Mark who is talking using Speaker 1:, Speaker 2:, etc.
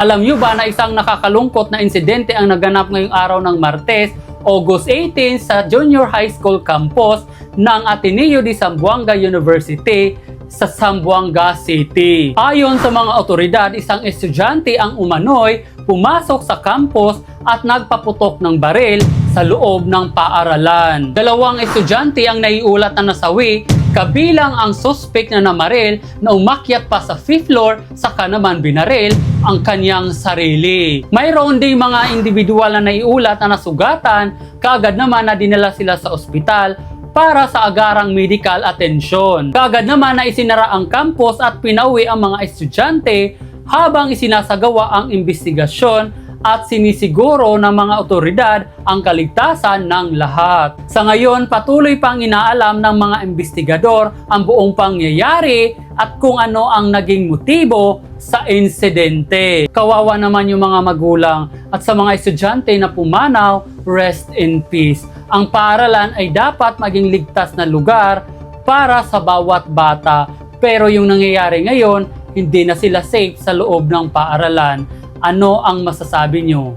Speaker 1: Alam nyo ba na isang nakakalungkot na insidente ang naganap ngayong araw ng Martes, August 18 sa Junior High School campus ng Ateneo de Zamboanga University sa Zamboanga City. Ayon sa mga otoridad, isang estudyante ang umano'y pumasok sa campus at nagpaputok ng baril sa loob ng paaralan. Dalawang estudyante ang naiulat na nasawi, kabilang ang suspect na namaril na umakyat pa sa 5th floor saka naman binaril ang kanyang sarili. Mayroon ding mga individual na naiulat na nasugatan, kaagad naman na dinala sila sa ospital para sa agarang medical atensyon. Kaagad naman na isinara ang campus at pinauwi ang mga estudyante habang isinasagawa ang investigasyon at sinisiguro ng mga otoridad ang kaligtasan ng lahat. Sa ngayon, patuloy pang inaalam ng mga investigador ang buong pangyayari at kung ano ang naging motibo sa insidente. Kawawa naman yung mga magulang at sa mga estudyante na pumanaw, rest in peace. Ang paaralan ay dapat maging ligtas na lugar para sa bawat bata. Pero yung nangyayari ngayon, hindi na sila safe sa loob ng paaralan. Ano ang masasabi nyo?